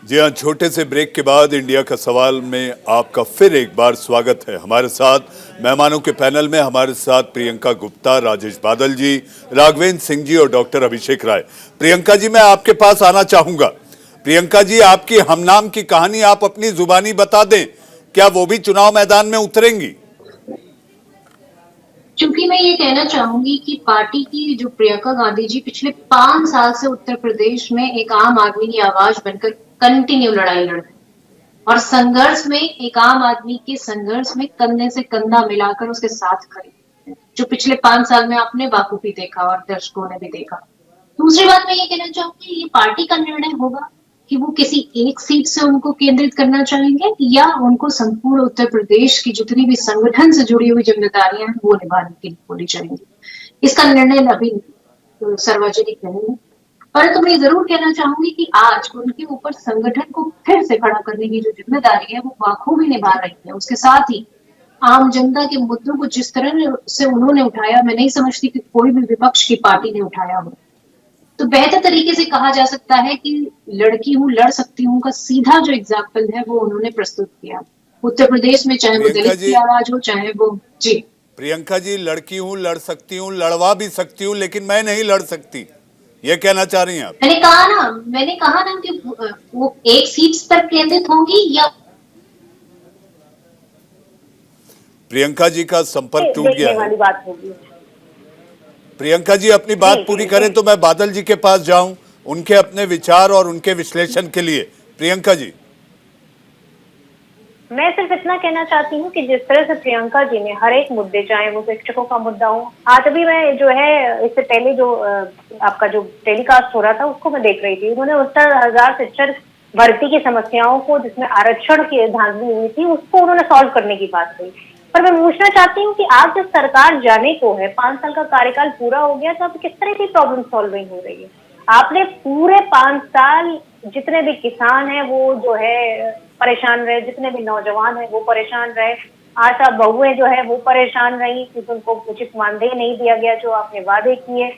जी हाँ, छोटे से ब्रेक के बाद इंडिया का सवाल में आपका फिर एक बार स्वागत है। हमारे साथ मेहमानों के पैनल में हमारे साथ प्रियंका गुप्ता, राजेश बादल जी, राघवेंद्र सिंह जी और डॉक्टर अभिषेक राय। प्रियंका जी, मैं आपके पास आना चाहूंगा। प्रियंका जी, आपकी हमनाम की कहानी आप अपनी जुबानी बता दें, क्या वो भी चुनाव मैदान में उतरेंगी? चूंकि मैं ये कहना चाहूंगी कि पार्टी की जो प्रियंका गांधी जी पिछले 5 साल से उत्तर प्रदेश में एक आम आदमी की आवाज बनकर कंटिन्यू लड़ाई लड़ रहे हैं और संघर्ष में एक आम आदमी के संघर्ष में कंधे से कंधा मिलाकर उसके साथ खड़े हैं, जो पिछले 5 साल में आपने बाखूबी देखा और दर्शकों ने भी देखा। दूसरी बात मैं ये कहना चाहूंगी, ये पार्टी का निर्णय होगा कि वो किसी एक सीट से उनको केंद्रित करना चाहेंगे या उनको संपूर्ण उत्तर प्रदेश की जितनी भी संगठन से जुड़ी हुई जिम्मेदारियां हैं वो निभाने के लिए बोली जाएंगी। इसका निर्णय अभी सार्वजनिक नहीं है, परंतु मैं जरूर कहना चाहूंगी कि आज उनके ऊपर संगठन को फिर से खड़ा करने की जो जिम्मेदारी है वो बाखूबी निभा रही है। उसके साथ ही आम जनता के मुद्दों को जिस तरह से उन्होंने उठाया, मैं नहीं समझती कि कोई भी विपक्ष की पार्टी ने उठाया हो। तो बेहतर तरीके से कहा जा सकता है कि लड़की हूँ लड़ सकती हूँ का सीधा जो एग्जाम्पल है वो उन्होंने प्रस्तुत किया उत्तर प्रदेश में, चाहे वो प्रियंका दलित की जी, आवाज हो चाहे वो। जी प्रियंका जी, लड़की हूं, लड़ सकती हूं, लड़वा भी सकती हूं, लेकिन मैं नहीं लड़ सकती, ये कहना चाह रही हैं आप? मैंने कहा ना कि वो एक सीट पर केंद्रित होंगी या प्रियंका जी का संपर्क टूट गया देखने है। वाली बात होगी। प्रियंका जी अपनी जी बात पूरी जी करें तो मैं बादल जी के पास जाऊं, उनके अपने विचार और उनके विश्लेषण के लिए। प्रियंका जी। मैं सिर्फ इतना कहना चाहती हूँ कि जिस तरह से प्रियंका जी ने हर एक मुद्दे, चाहे वो शिक्षकों का मुद्दा हो, आज अभी मैं जो है इससे पहले जो आपका जो टेलीकास्ट हो रहा था उसको मैं देख रही थी। उन्होंने 70,000 शिक्षक भर्ती की समस्याओं को, जिसमें आरक्षण की धांधली हुई थी, उसको उन्होंने सॉल्व करने की बात कही। पर मैं पूछना चाहती हूँ कि आज जब सरकार जाने को है, 5 साल का कार्यकाल पूरा हो गया, तो अब किस तरह की प्रॉब्लम सॉल्विंग हो रही है? आपने पूरे 5 साल जितने भी किसान हैं वो जो है परेशान रहे, जितने भी नौजवान हैं वो परेशान रहे, आशा बहुएं जो है वो परेशान रही क्योंकि उनको उचित मानदेय नहीं दिया गया जो आपने वादे किए।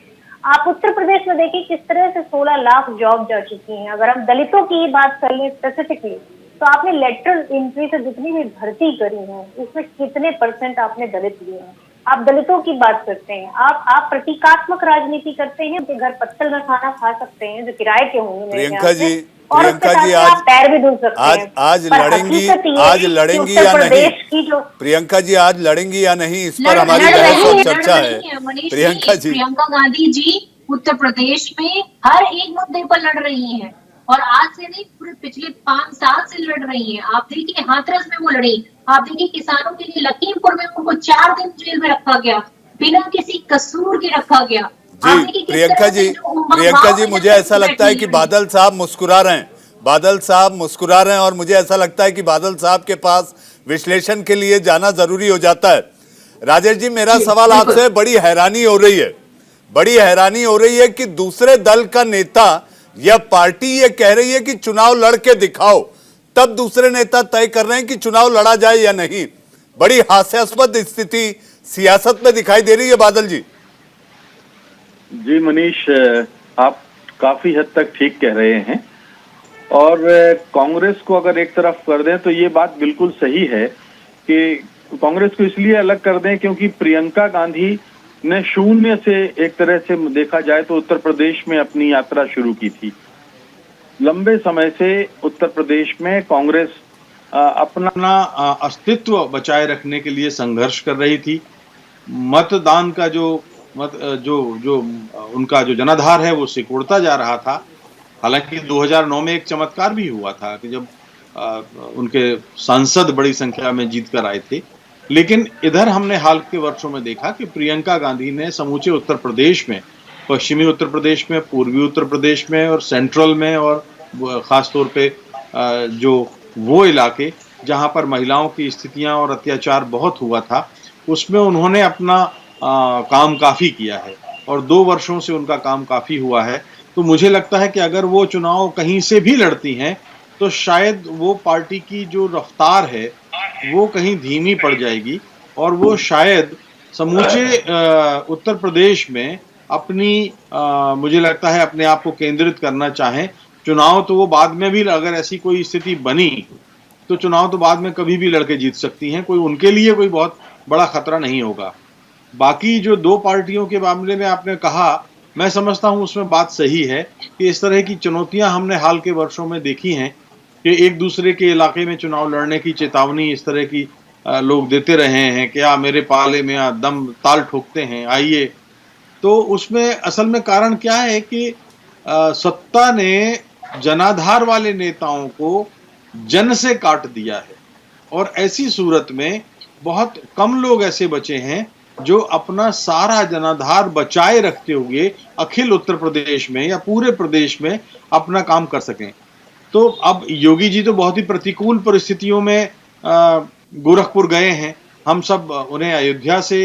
आप उत्तर प्रदेश में देखिए किस तरह से 16 लाख जॉब जा चुकी हैं। अगर हम दलितों की बात कर लें स्पेसिफिकली, तो आपने लेटरल एंट्री से जितनी भी भर्ती करी है उसमें कितने % आपने दलित लिए हैं? आप दलितों की बात करते हैं, आप प्रतीकात्मक राजनीति करते हैं कि घर पत्तल में खाना खा सकते हैं जो किराए के होंगे मेरे प्रियंका ख्याल से, जी, और उसके प्रियंका साथ जी में आज आप पैर भी धुल सकते आज हैं। आज पर लड़ेंगी, हकीकत ये आज है कि लड़ेंगी उत्तर या नहीं? प्रदेश की जो प्रियंका जी आज लड़ेंगी या नहीं, इस पर लड़ हमारी लड़ बहस और रही है, चर्चा है। मनीष प्रियंका जी। जी। प्रियंका गांधी जी उत्तर प्रदेश में हर एक मुद्दे पर लड़ रही हैं और आज से नहीं, पूरे पिछले 5 साल से लड़ रही हैं। आप देखिए हाथरस में वो लड़ी, आप देखिए किसानों के लिए लखीमपुर में उनको 4 दिन जेल में रखा गया, बिना किसी कसूर के रखा गया। आप जी देखिए किस प्रियंका तरह जी, से जो प्रियंका माओ जी, में मुझे जाकर ऐसा लगता है बैठी कि लड़ी। बादल साहब मुस्कुरा रहे हैं। बादल साहब मुस्कुरा रहे हैं और मुझे ऐसा लगता है कि बादल साहब के पास विश्लेषण के लिए जाना जरूरी हो जाता है। राजेश जी, मेरा जी सवाल बिल्कुल। आपसे, बड़ी हैरानी हो रही है, बड़ी हैरानी हो रही है कि दूसरे दल का नेता या पार्टी ये कह रही है कि चुनाव लड़ के दिखाओ, तब दूसरे नेता तय कर रहे हैं कि चुनाव लड़ा जाए या नहीं। बड़ी हास्यास्पद स्थिति सियासत में दिखाई दे रही है बादल जी। जी मनीष, आप काफी हद तक ठीक कह रहे हैं। और कांग्रेस को अगर एक तरफ कर दें तो ये बात बिल्कुल सही है कि कांग्रेस को इसलिए अलग कर दें क्योंकि प्रियंका गांधी ने शून्य से, एक तरह से देखा जाए तो, उत्तर प्रदेश में अपनी यात्रा शुरू की थी। लंबे समय से उत्तर प्रदेश में कांग्रेस अपना अस्तित्व बचाए रखने के लिए संघर्ष कर रही थी। मतदान का जो उनका जो जनाधार है वो सिकुड़ता जा रहा था। हालांकि 2009 में एक चमत्कार भी हुआ था कि जब उनके सांसद बड़ी संख्या में जीत कर आए थे। लेकिन इधर हमने हाल के वर्षों में देखा कि प्रियंका गांधी ने समूचे उत्तर प्रदेश में, पश्चिमी उत्तर प्रदेश में, पूर्वी उत्तर प्रदेश में और सेंट्रल में, और खास तौर पे जो वो इलाके जहां पर महिलाओं की स्थितियां और अत्याचार बहुत हुआ था, उसमें उन्होंने अपना काम काफी किया है और 2 वर्षों से उनका काम काफी हुआ है। तो मुझे लगता है कि अगर वो चुनाव कहीं से भी लड़ती हैं तो शायद वो पार्टी की जो रफ्तार है वो कहीं धीमी पड़ जाएगी और वो शायद समूचे उत्तर प्रदेश में अपनी मुझे लगता है अपने आप को केंद्रित करना चाहें। चुनाव तो वो बाद में भी, अगर ऐसी कोई स्थिति बनी तो चुनाव तो बाद में कभी भी लड़के जीत सकती हैं, कोई उनके लिए कोई बहुत बड़ा खतरा नहीं होगा। बाकी जो दो पार्टियों के मामले में आपने कहा, मैं समझता हूं उसमें बात सही है कि इस तरह की चुनौतियां हमने हाल के वर्षों में देखी हैं कि एक दूसरे के इलाके में चुनाव लड़ने की चेतावनी इस तरह की लोग देते रहे हैं कि मेरे पाले में दम ताल ठोकते हैं, आइए। तो उसमें असल में कारण क्या है कि सत्ता ने जनाधार वाले नेताओं को जन से काट दिया है, और ऐसी सूरत में बहुत कम लोग ऐसे बचे हैं जो अपना सारा जनाधार बचाए रखते हुए अखिल उत्तर प्रदेश में या पूरे प्रदेश में अपना काम कर सकें। तो अब योगी जी तो बहुत ही प्रतिकूल परिस्थितियों में गोरखपुर गए हैं। हम सब उन्हें अयोध्या से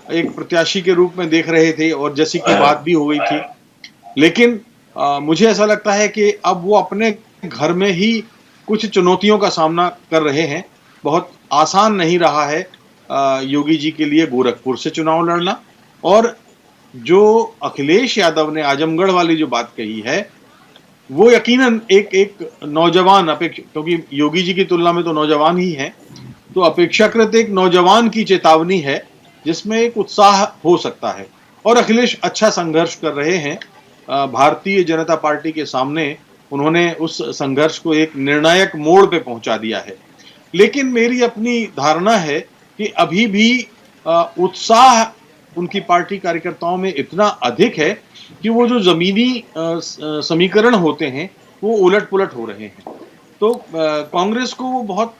एक प्रत्याशी के रूप में देख रहे थे और जैसी की बात भी हो गई थी, लेकिन मुझे ऐसा लगता है कि अब वो अपने घर में ही कुछ चुनौतियों का सामना कर रहे हैं। बहुत आसान नहीं रहा है योगी जी के लिए गोरखपुर से चुनाव लड़ना। और जो अखिलेश यादव ने आजमगढ़ वाली जो बात कही है, वो यकीनन एक नौजवान क्योंकि योगी जी की तुलना में तो नौजवान ही है, तो अपेक्षाकृत एक नौजवान की चेतावनी है जिसमें एक उत्साह हो सकता है। और अखिलेश अच्छा संघर्ष कर रहे हैं भारतीय जनता पार्टी के सामने। उन्होंने उस संघर्ष को एक निर्णायक मोड़ पे पहुंचा दिया है। लेकिन मेरी अपनी धारणा है कि अभी भी उत्साह उनकी पार्टी कार्यकर्ताओं में इतना अधिक है कि वो जो जमीनी समीकरण होते हैं वो उलट पुलट हो रहे हैं। तो कांग्रेस को वो बहुत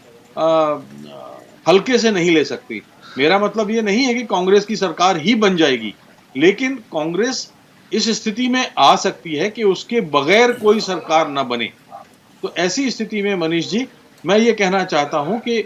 हल्के से नहीं ले सकती। मेरा मतलब ये नहीं है कि कांग्रेस की सरकार ही बन जाएगी, लेकिन कांग्रेस इस स्थिति में आ सकती है कि उसके बगैर कोई सरकार ना बने। तो ऐसी स्थिति में मनीष जी, मैं ये कहना चाहता हूं कि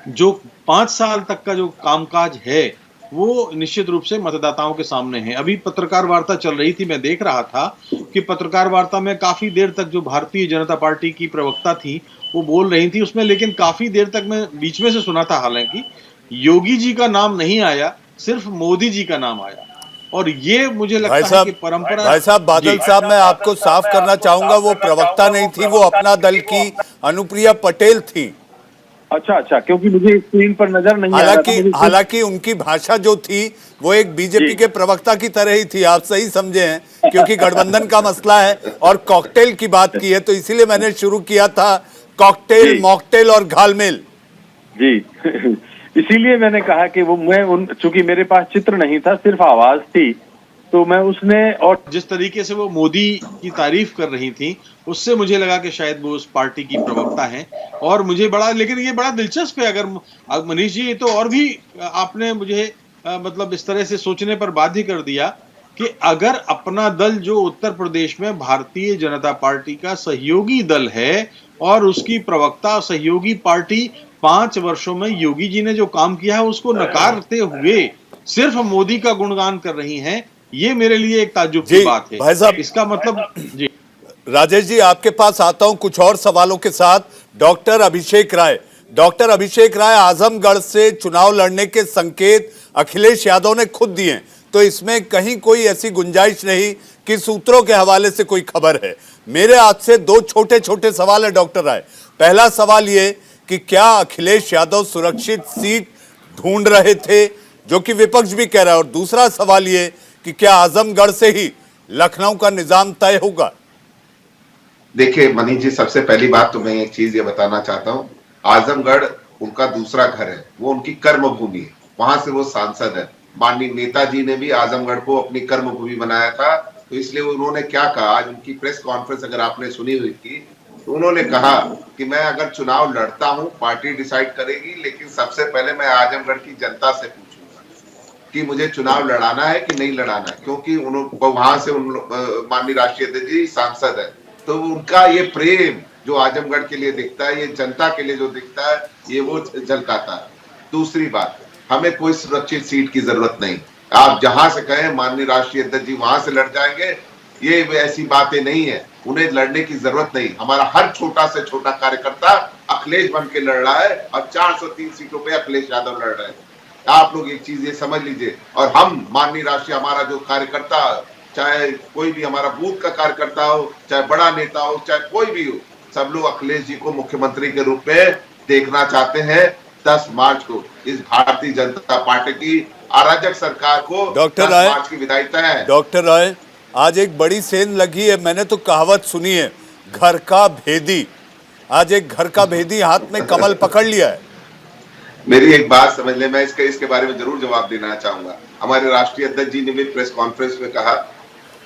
जो 5 साल तक का जो कामकाज है वो निश्चित रूप से मतदाताओं के सामने है। अभी पत्रकार वार्ता चल रही थी, मैं देख रहा था कि पत्रकार वार्ता में काफी देर तक जो भारतीय जनता पार्टी की प्रवक्ता थी वो बोल रही थी उसमें, लेकिन काफी देर तक मैं बीच में से सुना था, हालांकि योगी जी का नाम नहीं आया, सिर्फ मोदी जी का नाम आया। और ये मुझे लगता है कि परंपरा। भाई साहब, बादल साहब, मैं आपको साफ करना चाहूंगा, वो प्रवक्ता नहीं थी, वो अपना दल की अनुप्रिया पटेल थी। अच्छा, क्योंकि मुझे स्क्रीन पर नजर नहीं आ रहा था। हालांकि उनकी भाषा जो थी वो एक बीजेपी के प्रवक्ता की तरह ही थी, आप सही समझे हैं, क्योंकि गठबंधन का मसला है और कॉकटेल की बात की है, तो इसीलिए मैंने शुरू किया था कॉकटेल, मॉकटेल और घालमेल जी। इसीलिए मैंने कहा कि वो चूंकि मेरे पास चित्र नहीं था, सिर्फ आवाज थी, तो मैं उसने, और जिस तरीके से वो मोदी की तारीफ कर रही थी उससे मुझे लगा कि शायद वो उस पार्टी की प्रवक्ता हैं। और मुझे लेकिन ये बड़ा दिलचस्प है। अगर मनीष जी, ये तो और भी आपने मुझे मतलब इस तरह से सोचने पर बाध्य कर दिया कि अगर अपना दल जो उत्तर प्रदेश में भारतीय जनता पार्टी का सहयोगी दल है और उसकी प्रवक्ता सहयोगी पार्टी 5 वर्षों में योगी जी ने जो काम किया है उसको नकारते हुए सिर्फ मोदी का गुणगान कर रही हैं, ये मेरे लिए एक ताज्जुब की बात है। भाई साहब, इसका मतलब जी राजेश जी, आपके पास आता हूं कुछ और सवालों के साथ। डॉक्टर अभिषेक राय, आजमगढ़ से चुनाव लड़ने के संकेत अखिलेश यादव ने खुद दिए, तो इसमें कहीं कोई ऐसी गुंजाइश नहीं कि सूत्रों के हवाले से कोई खबर है। मेरे आपसे 2 छोटे छोटे सवाल है डॉक्टर राय। पहला सवाल ये कि क्या अखिलेश यादव सुरक्षित सीट ढूंढ रहे थे, जो कि विपक्ष भी कह रहा है, और दूसरा सवाल ये कि क्या आजमगढ़ से ही लखनऊ का निजाम तय होगा? देखिए मनीष जी, सबसे पहली बात तो मैं एक चीज ये बताना चाहता हूँ, आजमगढ़ उनका दूसरा घर है, वो उनकी कर्म भूमि है, वहां से वो सांसद है। माननीय नेताजी ने भी आजमगढ़ को अपनी कर्म भूमि बनाया था, तो इसलिए उन्होंने क्या कहा, आज उनकी प्रेस कॉन्फ्रेंस अगर आपने सुनी हुई थी, तो उन्होंने कहा कि मैं अगर चुनाव लड़ता हूं, पार्टी डिसाइड करेगी, लेकिन सबसे पहले मैं आजमगढ़ की जनता से पूछूंगा कि मुझे चुनाव लड़ाना है कि नहीं लड़ाना है, क्योंकि वहां से माननीय राष्ट्रीय अध्यक्ष जी सांसद है। तो उनका ये प्रेम जो आजमगढ़ के लिए दिखता है, ये जनता के लिए जो दिखता है, ये वो झलकाता है। दूसरी बात, हमें कोई सुरक्षित सीट की जरूरत नहीं, आप जहां से कहें माननीय राष्ट्रीय अध्यक्ष जी वहां से लड़ जाएंगे, ये ऐसी बातें नहीं है, उन्हें लड़ने की जरूरत नहीं। हमारा हर छोटा से छोटा कार्यकर्ता अखिलेश बन के लड़ रहा है और 403 सीटों पे अखिलेश यादव लड़ रहे हैं। आप लोग एक चीज ये समझ लीजिए। और हम माननीय राष्ट्रीय, हमारा जो कार्यकर्ता चाहे कोई भी हमारा बूथ का कार्यकर्ता हो, चाहे बड़ा नेता हो, चाहे कोई भी हो, सब लोग अखिलेश जी को मुख्यमंत्री के रूप में देखना चाहते हैं। 10 मार्च को इस भारतीय जनता पार्टी की अराजक सरकार को डॉक्टर 10 राय, मार्च की विदाई तय है। डॉक्टर राय, आज एक बड़ी सेंध लगी है। मैंने तो कहावत सुनी है, घर का भेदी। आज एक घर का भेदी हाथ में कमल पकड़ लिया है। मेरी एक बात समझ ले, मैं इसके बारे में जरूर जवाब देना चाहूंगा। हमारे राष्ट्रीय अध्यक्ष जी ने भी प्रेस कॉन्फ्रेंस में कहा,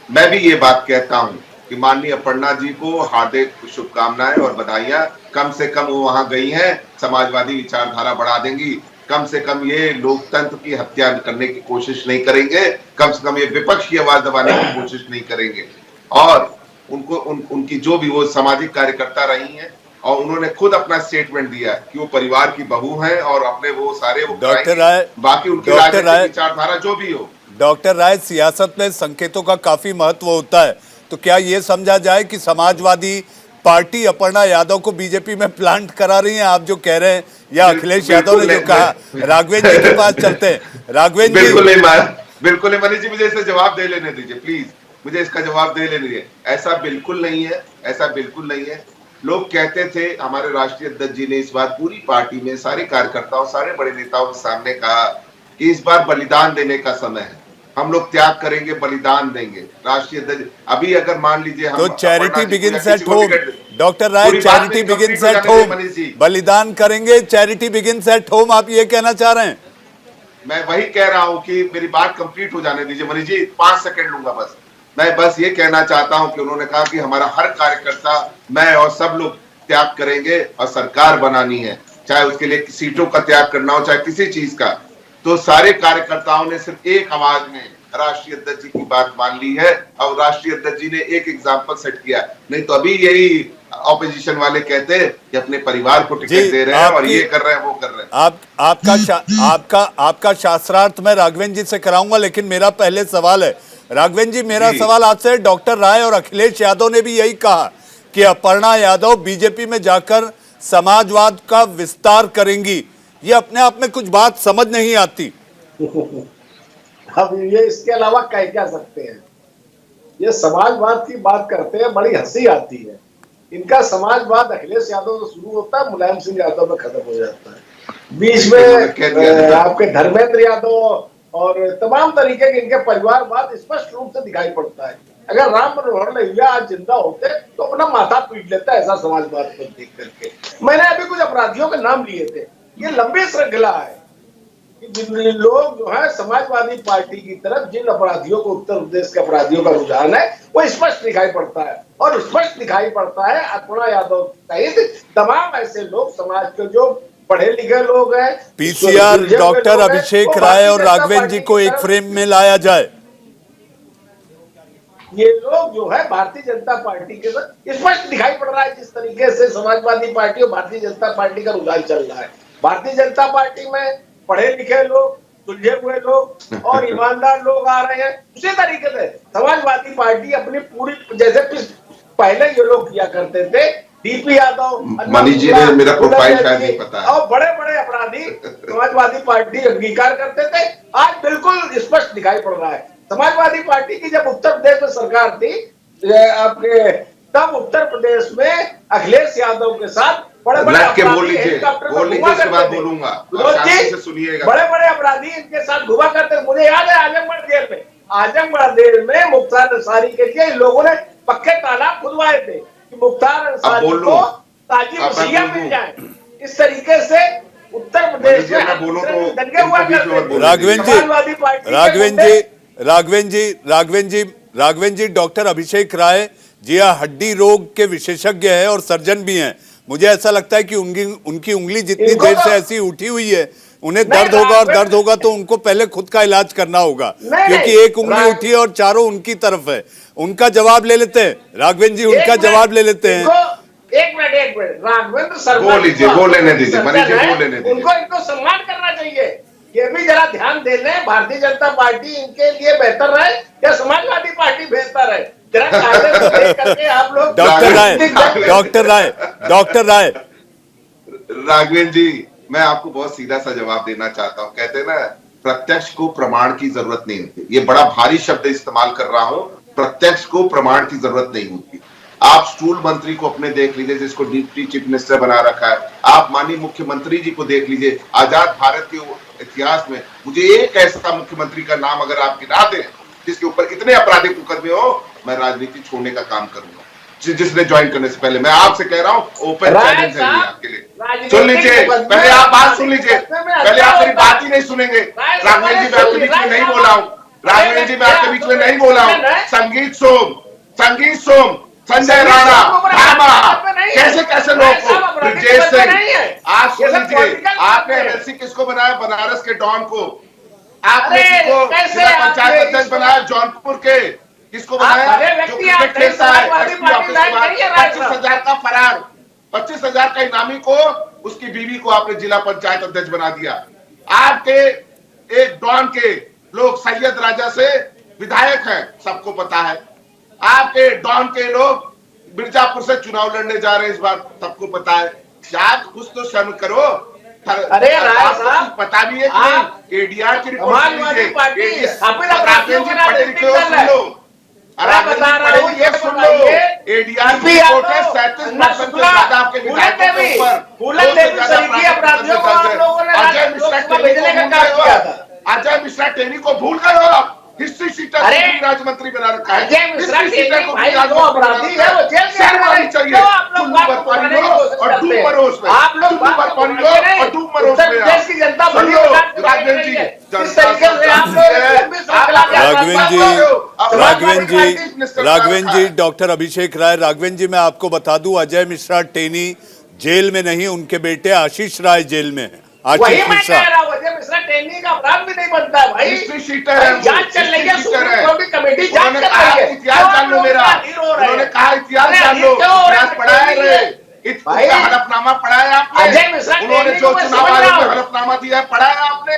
मैं भी ये बात कहता हूं कि माननीय अपर्णा जी को हार्दिक शुभकामनाएं और बधाइयां। कम से कम वो वहां गई हैं, समाजवादी विचारधारा बढ़ा देंगी। कम से कम ये लोकतंत्र की हत्या करने की कोशिश नहीं करेंगे, कम से कम ये विपक्ष की आवाज दबाने की कोशिश नहीं करेंगे। और उनको उनकी जो भी वो सामाजिक कार्यकर्ता रही हैं, और उन्होंने खुद अपना स्टेटमेंट दिया कि वो परिवार की बहू हैं और अपने वो सारे वो डॉक्टर राय, बाकी उनकी डॉक्टर राय, राजनीतिक विचारधारा जो भी हो। डॉक्टर राय, सियासत में संकेतों का काफी महत्व होता है, तो क्या ये समझा जाए कि समाजवादी पार्टी अपर्णा यादव को बीजेपी में प्लांट करा रही है, आप जो कह रहे हैं, या अखिलेश यादव ने जो कहा? राघवेंद्र जी के पास चलते हैं। राघवेंद्र जी, बिल्कुल नहीं मनीष जी, मुझे इससे जवाब दे लेने दीजिए प्लीज, मुझे इसका जवाब दे लेने दीजिए। ऐसा बिल्कुल नहीं है, ऐसा बिल्कुल नहीं है। लोग कहते थे, हमारे राष्ट्रीय अध्यक्ष जी ने इस बार पूरी पार्टी में सारे कार्यकर्ताओं, सारे बड़े नेताओं के सामने कहा कि इस बार बलिदान देने का समय है, हम लोग त्याग करेंगे, बलिदान देंगे। राष्ट्रीय अध्यक्ष अभी अगर मान लीजिए तो charity begins at home, doctor Rai, charity begins at home, बलिदान करेंगे, चैरिटी बिगिंस एट होम, आप ये कहना चाह रहे हैं? मैं वही कह रहा हूं कि मेरी बात कंप्लीट हो जाने दीजिए मनीष जी, 5 सेकंड लूंगा बस। मैं बस ये कहना चाहता हूं कि उन्होंने कहा कि हमारा हर कार्यकर्ता, मैं और सब लोग त्याग करेंगे और सरकार बनानी है, चाहे उसके लिए सीटों का त्याग करना हो, चाहे किसी चीज का। तो सारे कार्यकर्ताओं ने सिर्फ एक आवाज में राष्ट्रीय अध्यक्ष जी की बात मान ली है, और राष्ट्रीय अध्यक्ष जी ने एक एग्जाम्पल सेट किया। नहीं तो अभी यही ऑपोजिशन वाले कहते हैं कि अपने परिवार को टिकट दे रहे हैं और ये कर रहे हैं, वो कर रहे हैं। आपका शास्त्रार्थ मैं राघवेंद्र जी से कराऊंगा, लेकिन मेरा पहले सवाल है। राघवेंद्र जी, मेरा सवाल आपसे, डॉक्टर राय और अखिलेश यादव ने भी यही कहा कि अपर्णा यादव बीजेपी में जाकर समाजवाद का विस्तार करेंगी। ये अपने आप में कुछ बात समझ नहीं आती। अब ये इसके अलावा कह क्या सकते हैं? ये समाजवाद की बात करते हैं, बड़ी हंसी आती है। इनका समाजवाद अखिलेश यादव से शुरू होता है, मुलायम सिंह यादव में खत्म हो जाता है। बीच में आपके धर्मेंद्र यादव और तमाम तरीके के इनके परिवारवाद स्पष्ट रूप से दिखाई पड़ता है। अगर राम मनोहर लोहिया आज जिंदा होते तो अपना माथा पीट लेता ऐसा समाजवाद को देख करके। मैंने अभी कुछ अपराधियों के नाम लिए थे, ये लंबी श्रृंखला है कि जिन लोग जो है समाजवादी पार्टी की तरफ, जिन अपराधियों को, उत्तर प्रदेश के अपराधियों का रुझान है, वो स्पष्ट दिखाई पड़ता है। और स्पष्ट दिखाई पड़ता है अपर्णा यादव सहित तमाम ऐसे लोग, समाज के जो पढ़े लिखे लोग हैं। पीसीआर डॉक्टर अभिषेक राय और राघवेंद्र जी को एक फ्रेम में लाया जाए। ये लोग जो है भारतीय जनता पार्टी के साथ स्पष्ट दिखाई पड़ रहा है जिस तरीके से समाजवादी पार्टी और भारतीय जनता पार्टी का रुझान चल रहा है। भारतीय जनता पार्टी में पढ़े लिखे लोग, सुलझे हुए लोग और ईमानदार लोग आ रहे हैं। उसी तरीके से समाजवादी पार्टी अपनी पूरी, जैसे पहले ये लोग किया करते थे, डीपी यादव, मनीष जी ने मेरा प्रोफाइल शायद नहीं पता है, और बड़े बड़े अपराधी समाजवादी पार्टी अंगीकार करते थे, आज बिल्कुल स्पष्ट दिखाई पड़ रहा है। समाजवादी पार्टी की जब उत्तर प्रदेश में सरकार थी आपके, तब उत्तर प्रदेश में अखिलेश यादव के साथ बड़े बड़े अपराधी इनके साथ घुमा करते। मुझे याद है आजमगढ़ जेल में मुख्तार अंसारी के लिए इन लोगों ने पक्के तालाब खुदवाए थे कि मुख्तार अंसारी को ताजी वसीयत मिल जाए। इस तरीके से उत्तर प्रदेश में दंगे हुआ करते। राघवेंद्र जी, डॉक्टर अभिषेक राय जी हड्डी रोग के विशेषज्ञ हैं और सर्जन भी हैं। मुझे ऐसा लगता है कि उनकी उंगली जितनी देर से ऐसी उठी हुई है, उन्हें दर्द होगा, और दर्द होगा तो उनको पहले खुद का इलाज करना होगा, क्योंकि एक उंगली उठी है और चारों उनकी तरफ है। उनका जवाब ले लेते हैं राघवेंद्र जी, उनका जवाब ले लेते हैं। एक मिनट राघवेंद्र सर बोल लीजिए, बोल लेने दीजिए मनीष जी, बोल लेने दीजिए। इनको सम्मान करना चाहिए। ये भी जरा ध्यान दे लें, भारतीय जनता पार्टी इनके लिए बेहतर रहे या समाजवादी पार्टी बेहतर है? आप लोग डॉक्टर राय राघवेंद्र जी, मैं आपको बहुत सीधा सा जवाब देना चाहता हूँ। कहते हैं ना प्रत्यक्ष को प्रमाण की जरूरत नहीं होती। ये बड़ा भारी शब्द इस्तेमाल कर रहा हूं, प्रत्यक्ष को प्रमाण की जरूरत नहीं होती। आप स्टूल मंत्री को अपने देख लीजिए, जिसको डिप्टी चीफ मिनिस्टर बना रखा है। आप माननीय मुख्यमंत्री जी को देख लीजिए। आजाद भारत के इतिहास में मुझे एक ऐसा मुख्यमंत्री का नाम अगर आप गिना दें जिसके ऊपर इतने आपराधिक मुकदमे हो, मैं राजनीति छोड़ने का काम करूंगा। जिसने ज्वाइन करने से पहले मैं आपसे कह रहा हूं, ओपन चैलेंज है आपके लिए। सुन लीजिए, पहले आप बात सुन लीजिए, पहले आप मेरी बात ही नहीं सुनेंगे। राघवेंद्र जी, मैं आपके बीच में नहीं बोला हूं। राघवेंद्र जी, मैं आपके बीच में नहीं बोला हूं। संगीत सोम, संजय राणा, कैसे कैसे लोग को, ब्रजेश सिंह, आप सुन लीजिए। आपने एमएलसी किसको बनाया? बनारस के डॉन को। आपने किसको जिला पंचायत अध्यक्ष बनाया? जौनपुर के। किसको बनाया? जो क्रिकेट खेलता है। 25,000 का फरार, 25,000 का इनामी को, उसकी बीवी को आपने जिला पंचायत अध्यक्ष बना दिया। आपके एक डॉन के लोग सैयद राजा से विधायक हैं, सबको पता है। आपके डॉन के लोग मिर्जापुर से चुनाव लड़ने जा रहे हैं इस बार, सबको पता है। शायद कुछ तो शर्म करो। अरे आपको पता भी है कि एडीआर की रिपोर्ट सुन लीजिए। ये सुन लो, एडीआर की रिपोर्ट है 37% से ज्यादा आपके विधायकों के ऊपर। अजय मिश्रा टेनी को भूल गए हो आप? हिस्ट्री शीटर को राज्य मंत्री बना रखा है। हिस्ट्री शीटर को भी राज्य मंत्री बना रखा है। शर्म आनी चाहिए। चुल्लू पर पानी लो और डूब मरो उसमें। चुल्लू पर पानी लो और डूब मरो उसमें। देश की जनता राघवेंद्र जी, डॉक्टर अभिषेक राय। राघवेंद्र जी, मैं आपको बता दूं, अजय मिश्रा टेनी जेल में नहीं, उनके बेटे आशीष राय जेल में है। वही मैं कह रहा हूं, अजय मिश्रा टेनी का अपराध भी नहीं बनता है भाई। हिस्ट्री शीटर है, जांच चल रही है, सुप्रीम कोर्ट की कमेटी जांच कर रही है। इतिहास जान लो मेरा। उन्होंने कहा इतिहास जान लो। इतिहास पढ़ा है रे, हलफनामा पढ़ा है आपने? अजय मिश्रा उन्होंने जो चुनाव आयोग में हलफनामा दिया है, पढ़ा है आपने?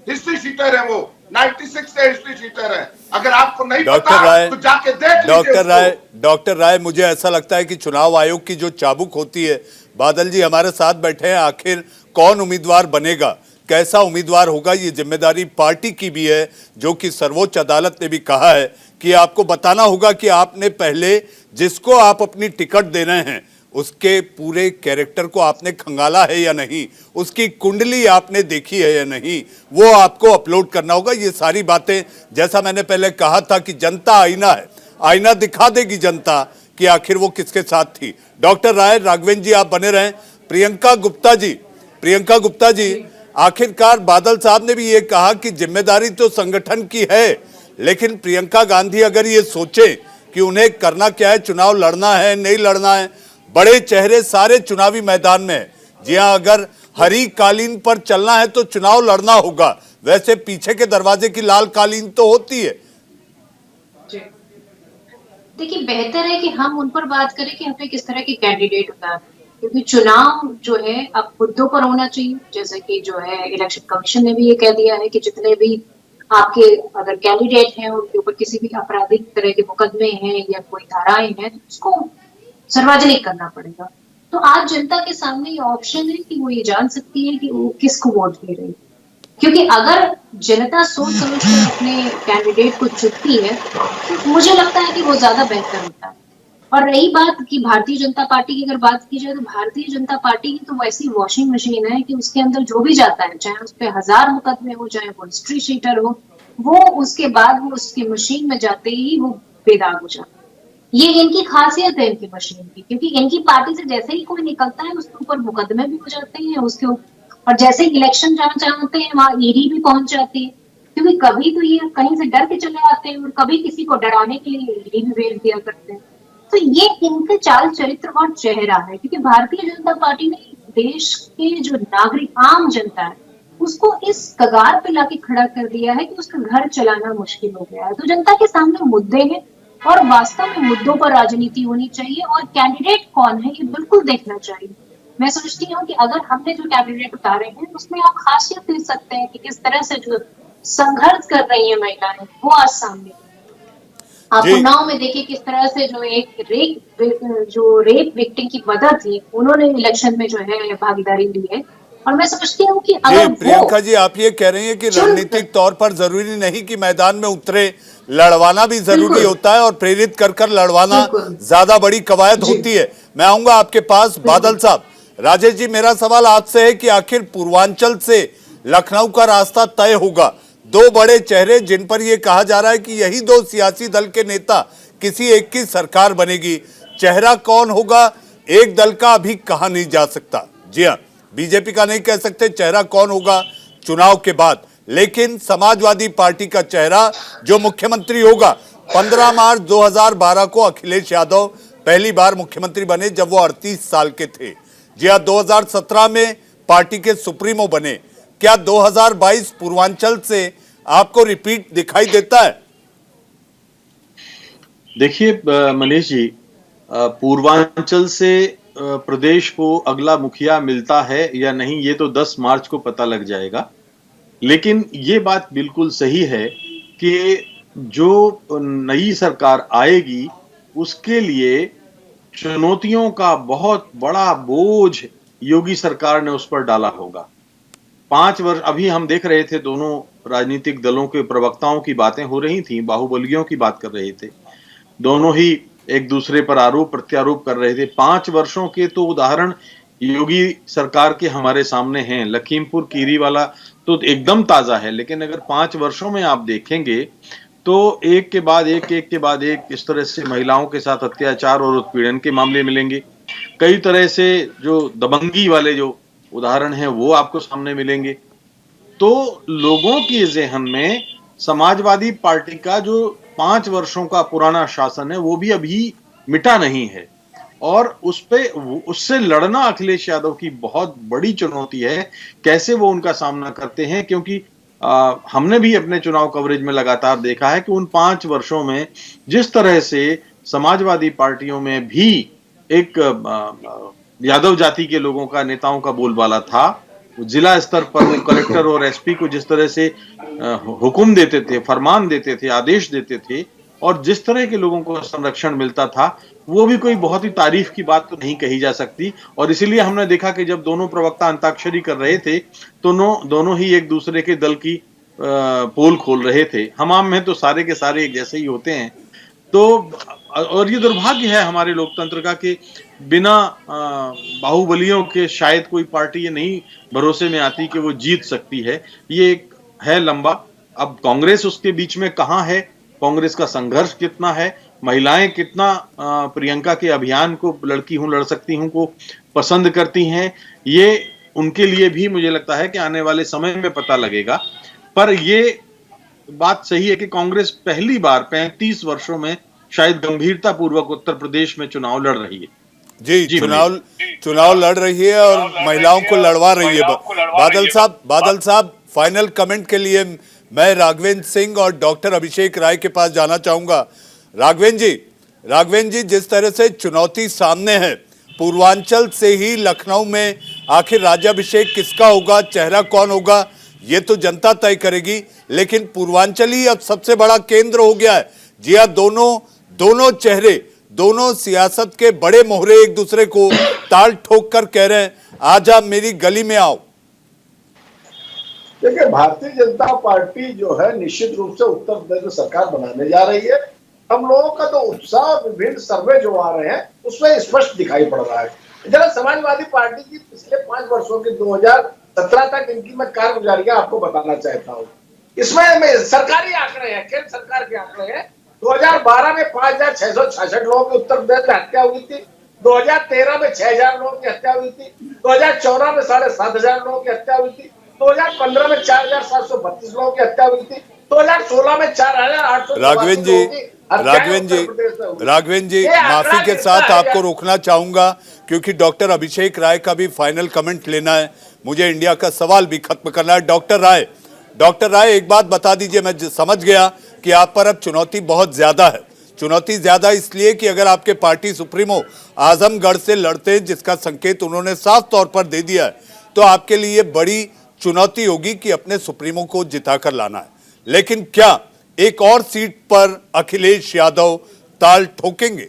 हिस्ट्री शीटर है वो, 96 से हिस्ट्री शीटर है। अगर आपको नहीं पता तो जाके देख लीजिए। डॉक्टर राय, मुझे ऐसा लगता है कि चुनाव आयोग की जो चाबुक होती है, बादल जी हमारे साथ बैठे हैं, आखिर कौन उम्मीदवार बनेगा, कैसा उम्मीदवार होगा, ये जिम्मेदारी पार्टी की भी है, जो कि सर्वोच्च अदालत ने भी कहा है कि आपको बताना होगा कि आपने पहले जिसको आप अपनी टिकट दे रहे हैं उसके पूरे कैरेक्टर को आपने खंगाला है या नहीं, उसकी कुंडली आपने देखी है या नहीं, वो आपको अपलोड करना होगा। ये सारी बातें, जैसा मैंने पहले कहा था कि जनता आईना है, आईना दिखा देगी जनता कि आखिर वो किसके साथ थी। डॉक्टर राय, राघवेंद्र जी आप बने रहें। प्रियंका गुप्ता जी, आखिरकार बादल साहब ने भी ये कहा कि जिम्मेदारी तो संगठन की है, लेकिन प्रियंका गांधी अगर ये सोचे कि उन्हें करना क्या है, चुनाव लड़ना है नहीं लड़ना है, बड़े चेहरे सारे चुनावी मैदान में है। जी हाँ, अगर हरी कालीन पर चलना है तो चुनाव लड़ना होगा, वैसे पीछे के दरवाजे की लाल कालीन तो होती है। देखिए, बेहतर है कि हम उन पर बात करें कि हमें किस तरह के कैंडिडेट उतारना, क्योंकि चुनाव जो है अब मुद्दों पर होना चाहिए। जैसे कि जो है इलेक्शन कमीशन ने भी ये कह दिया है कि जितने भी आपके अगर कैंडिडेट हैं उनके ऊपर किसी भी आपराधिक तरह के मुकदमे हैं या कोई धाराएं हैं, तो उसको सार्वजनिक करना पड़ेगा। तो आज जनता के सामने ये ऑप्शन है कि वो ये जान सकती है कि वो किसको वोट दे रही है, क्योंकि अगर जनता सोच समझ कर अपने कैंडिडेट को चुनती है तो मुझे लगता है कि वो ज्यादा बेहतर होता है। और रही बात कि भारतीय जनता पार्टी की अगर बात की जाए, तो भारतीय जनता पार्टी की तो वैसी वॉशिंग मशीन है कि उसके अंदर जो भी जाता है, चाहे उस पर 1000 मुकदमे हो, चाहे वो हिस्ट्री शीटर हो, वो उसके बाद वो उसकी मशीन में जाते ही वो बेदाग हो जाता है। ये इनकी खासियत है इनकी मशीन की, क्योंकि इनकी पार्टी से जैसे ही कोई निकलता है उसके ऊपर मुकदमे भी हो जाते हैं उसके और जैसे ही इलेक्शन जाना चाहते हैं वहां ईडी भी पहुंच जाती है, क्योंकि कभी तो ये कहीं से डर के चले आते हैं और कभी किसी को डराने के लिए ईडी भी भेज दिया करते हैं। तो ये इनके चाल चरित्र और चेहरा है, क्योंकि भारतीय जनता पार्टी ने देश के जो नागरिक आम जनता है उसको इस कगार पे लाके खड़ा कर दिया है कि उसका घर चलाना मुश्किल हो गया है। तो जनता के सामने मुद्दे हैं और वास्तव में मुद्दों पर राजनीति होनी चाहिए और कैंडिडेट कौन है ये बिल्कुल देखना चाहिए। मैं सोचती हूँ कि अगर हमने जो कैंडिडेट उतारे हैं उसमें आप खासियत ले सकते हैं कि किस तरह से जो संघर्ष कर रही है महिलाएं वो आज सामने। आप उन्नाव में देखिए किस तरह से जो एक रेप विक्टिम की मदर थी, उन्होंने इलेक्शन में जो है भागीदारी ली है और मैं समझती हूँ कि जी अगर प्रियंका वो जी, आप ये कह रही हैं कि चुन- रणनीतिक तौर पर जरूरी नहीं कि मैदान में उतरे, लड़वाना भी जरूरी बिल्कुल। होता है और प्रेरित कर कर लड़वाना बिल्कुल। ज्यादा बड़ी कवायद जी। होती है। मैं आऊंगा आपके पास बादल साहब। राजेश जी, मेरा सवाल आपसे है कि आखिर पूर्वांचल से लखनऊ का रास्ता तय होगा, दो बड़े चेहरे जिन पर यह कहा जा रहा है कि यही दो सियासी दल के नेता किसी एक की सरकार बनेगी, चेहरा कौन होगा एक दल का अभी कहा नहीं जा सकता। जी हाँ, बीजेपी का नहीं कह सकते चेहरा कौन होगा चुनाव के बाद, लेकिन समाजवादी पार्टी का चेहरा जो मुख्यमंत्री होगा, 15 मार्च 2012 को अखिलेश यादव पहली बार मुख्यमंत्री बने जब वो 38 साल के थे। जी हाँ, 2017 में पार्टी के सुप्रीमो बने। क्या 2022 पूर्वांचल से आपको रिपीट दिखाई देता है? देखिए मनीष जी, पूर्वांचल से प्रदेश को अगला मुखिया मिलता है या नहीं, ये तो 10 मार्च को पता लग जाएगा। लेकिन ये बात बिल्कुल सही है कि जो नई सरकार आएगी उसके लिए चुनौतियों का बहुत बड़ा बोझ योगी सरकार ने उस पर डाला होगा। 5 वर्ष अभी हम देख रहे थे, दोनों राजनीतिक दलों के प्रवक्ताओं की बातें हो रही थी, बाहुबलियों की बात कर रहे थे, दोनों ही एक दूसरे पर आरोप प्रत्यारोप कर रहे थे। 5 वर्षों के तो उदाहरण योगी सरकार के हमारे सामने हैं। लखीमपुर कीरी वाला तो एकदम ताजा है, लेकिन अगर 5 वर्षों में आप देखेंगे तो एक के बाद एक इस तरह से महिलाओं के साथ अत्याचार और उत्पीड़न के मामले मिलेंगे। कई तरह से जो दबंगी वाले जो उदाहरण हैं वो आपको सामने मिलेंगे। तो लोगों के ज़हन में समाजवादी पार्टी का जो 5 वर्षों का पुराना शासन है वो भी अभी मिटा नहीं है, और उससे लड़ना अखिलेश यादव की बहुत बड़ी चुनौती है। कैसे वो उनका सामना करते हैं, क्योंकि हमने भी अपने चुनाव कवरेज में लगातार देखा है कि उन 5 वर्षों में जिस तरह से समाजवादी पार्टियों में भी एक यादव जाति के लोगों का, नेताओं का बोलबाला था, जिला स्तर पर वो कलेक्टर और एसपी को जिस तरह से हुक्म देते थे, फरमान देते थे, आदेश देते थे, और जिस तरह के लोगों को संरक्षण मिलता था, वो भी कोई बहुत ही तारीफ की बात तो नहीं कही जा सकती। और इसीलिए हमने देखा कि जब दोनों प्रवक्ता अंताक्षरी कर रहे थे तो दोनों ही एक दूसरे के दल की पोल खोल रहे थे। हमाम में तो सारे के सारे एक जैसे ही होते हैं। तो और ये दुर्भाग्य है हमारे लोकतंत्र का कि बिना बाहुबलियों के शायद कोई पार्टी ये नहीं भरोसे में आती कि वो जीत सकती है। ये एक है लंबा। अब कांग्रेस उसके बीच में कहाँ है, कांग्रेस का संघर्ष कितना है, महिलाएं कितना प्रियंका के अभियान को, लड़की हूं लड़ सकती हूं को पसंद करती हैं, ये उनके लिए भी मुझे लगता है कि आने वाले समय में पता लगेगा। पर ये बात सही है कि कांग्रेस पहली बार 35 वर्षों में शायद गंभीरता पूर्वक उत्तर प्रदेश में चुनाव लड़ रही है। जी चुनाव लड़ रही है और महिलाओं को लड़वा रही है। बादल साहब फाइनल कमेंट के लिए मैं राघवेंद्र सिंह और डॉक्टर अभिषेक राय के पास जाना चाहूंगा। राघवेंद्र जी, जिस तरह से चुनौती सामने है, पूर्वांचल से ही लखनऊ में आखिर राज्याभिषेक किसका होगा, चेहरा कौन होगा, ये तो जनता तय करेगी, लेकिन पूर्वांचल ही अब सबसे बड़ा केंद्र हो गया है। जी हाँ, दोनों चेहरे, दोनों सियासत के बड़े मोहरे एक दूसरे को ताल ठोक कर कह रहे हैं, आजा मेरी गली में आओ। देखिए, भारतीय जनता पार्टी जो है निश्चित रूप से उत्तर प्रदेश में सरकार बनाने जा रही है। हम लोगों का तो उत्साह विभिन्न सर्वे जो आ रहे हैं उसमें स्पष्ट दिखाई पड़ रहा है। जरा समाजवादी पार्टी की पिछले 5 वर्षों की 2017 तक इनकी मैं कारगुजारियां आपको बताना चाहता हूँ। इसमें सरकारी आंकड़े हैं, केंद्र सरकार के आंकड़े हैं। 2012 में 5,666 लोगों की उत्तर प्रदेश में हत्या हुई थी। 2013 में 6,000 लोगों की हत्या हुई थी। 2014 में 7,500 लोगों की हत्या हुई थी। 2015 में 4,732 लोगों की हत्या हुई थी। 2016 में 4,800। राघवेंद्र जी, माफी के साथ आपको रोकना चाहूंगा क्योंकि डॉक्टर अभिषेक राय का भी फाइनल कमेंट लेना है, मुझे इंडिया का सवाल भी खत्म करना है। डॉक्टर राय एक बात बता दीजिए, मैं समझ गया कि आप पर अब चुनौती बहुत ज्यादा है। चुनौती ज्यादा इसलिए कि अगर आपके पार्टी सुप्रीमो आजमगढ़ से लड़ते हैं, जिसका संकेत उन्होंने साफ तौर पर दे दिया है, तो आपके लिए बड़ी चुनौती होगी कि अपने सुप्रीमो को जिताकर लाना है। लेकिन क्या एक और सीट पर अखिलेश यादव ताल ठोकेंगे?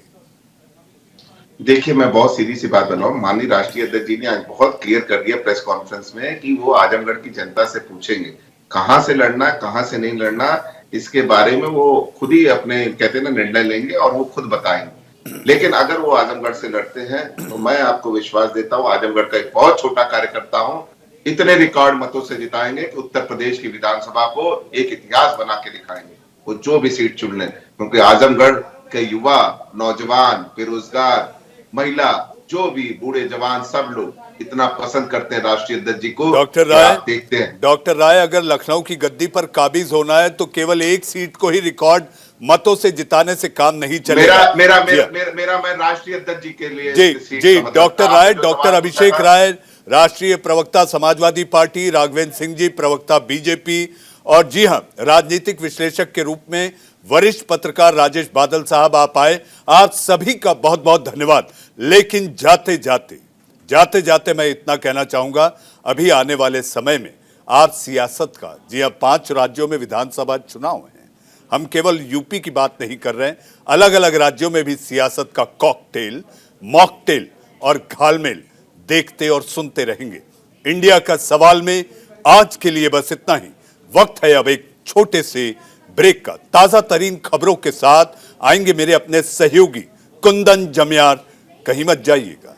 देखिए, मैं बहुत सीधी सी बात बताऊं, माननीय राष्ट्रीय अध्यक्ष जी ने आज बहुत क्लियर कर दिया प्रेस कॉन्फ्रेंस में कि वो आजमगढ़ की जनता से पूछेंगे कहां से लड़ना, कहां से नहीं लड़ना, इसके बारे में वो खुद ही अपने कहते हैं ना निर्णय लेंगे और वो खुद बताएंगे। लेकिन अगर वो आजमगढ़ से लड़ते हैं तो मैं आपको विश्वास देता हूं, आजमगढ़ का एक बहुत छोटा कार्यकर्ता हूं, इतने रिकॉर्ड मतों से जिताएंगे कि उत्तर प्रदेश की विधानसभा को एक इतिहास बना के दिखाएंगे, वो जो भी सीट चुन लें, क्योंकि आजमगढ़ के युवा, नौजवान, बेरोजगार, महिला, जो भी बूढ़े जवान, सब लोग इतना पसंद करते हैं राष्ट्रीय अध्यक्ष जी को। डॉक्टर कि राय, आप देखते हैं डॉक्टर राय, अगर लखनऊ की गद्दी पर काबिज होना है तो केवल एक सीट को ही रिकॉर्ड मतों से जिताने से काम नहीं चलेगा। मैं राष्ट्रीय अध्यक्ष जी के लिए जी सीट जी, का मतलब डॉक्टर था। राय, आपने जो डॉक्टर सवाल अभिषेक पूछा था, राय, राष्ट्रीय प्रवक्ता समाजवादी पार्टी, राघवेंद्र सिंह जी प्रवक्ता बीजेपी, और जी हां, राजनीतिक विश्लेषक के रूप में वरिष्ठ पत्रकार राजेश बादल साहब आप आए, आप सभी का बहुत बहुत धन्यवाद। लेकिन जाते जाते मैं इतना कहना चाहूंगा, अभी आने वाले समय में आप सियासत का, जी हां, 5 राज्यों में विधानसभा चुनाव हैं, हम केवल यूपी की बात नहीं कर रहे हैं, अलग अलग राज्यों में भी सियासत का कॉकटेल, मॉकटेल और घालमेल देखते और सुनते रहेंगे। इंडिया का सवाल में आज के लिए बस इतना ही। वक्त है अब एक छोटे से ब्रेक का। ताजा तरीन खबरों के साथ आएंगे मेरे अपने सहयोगी कुंदन जम्यार, कहीं मत जाइएगा।